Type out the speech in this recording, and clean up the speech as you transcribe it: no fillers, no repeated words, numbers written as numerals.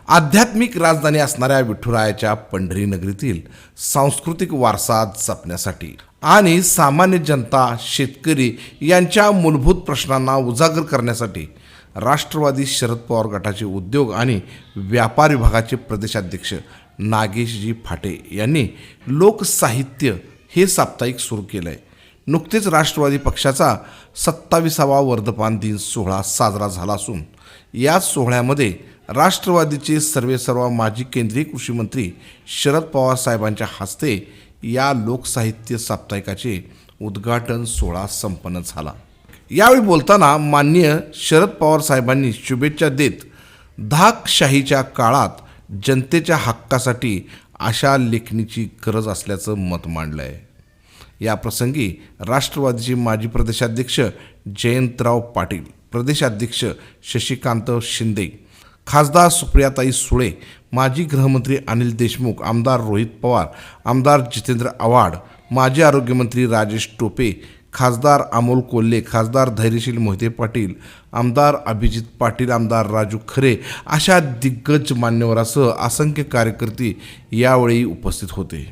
आध्यात्मिक राजधानी असणाऱ्या विठुरायाच्या पंढरी नगरीतील सांस्कृतिक वारसा जपण्यासाठी आणि सामान्य जनता, शेतकरी यांच्या मूलभूत प्रश्नांना उजागर करण्यासाठी राष्ट्रवादी शरद पवार गटाचे उद्योग आणि व्यापार विभागाचे प्रदेशाध्यक्ष नागेशजी फाटे यांनी लोकसाहित्य हे साप्ताहिक सुरू केलं आहे। नुकतेच राष्ट्रवादी पक्षाचा 27वा वर्धापन दिन सोहळा साजरा झाला असून या सोहळ्यामध्ये राष्ट्रवादीचे सर्वेसर्वा माजी केंद्रीय कृषी मंत्री शरद पवार साहेबांच्या हस्ते या लोकसाहित्य साप्ताहिकाचे उद्घाटन सोहळा संपन्न झाला। यावेळी बोलताना माननीय शरद पवार साहेबांनी शुभेच्छा देत धाकशाहीच्या काळात जनतेच्या हक्कासाठी अशा लेखणीची गरज असल्याचं मत मांडलं आहे। या प्रसंगी राष्ट्रवादीचे माजी प्रदेशाध्यक्ष जयंतराव पाटील, प्रदेशाध्यक्ष शशिकांत शिंदे, खासदार सुप्रियाताई सुळे, माजी गृहमंत्री अनिल देशमुख, आमदार रोहित पवार, आमदार जितेंद्र आव्हाड, माजी आरोग्यमंत्री राजेश टोपे, खासदार अमोल कोल्हे, खासदार धैर्यशील मोहिते पाटील, आमदार अभिजित पाटील, आमदार राजू खरे अशा दिग्गज मान्यवरांसह असंख्य कार्यकर्ते यावेळी उपस्थित होते।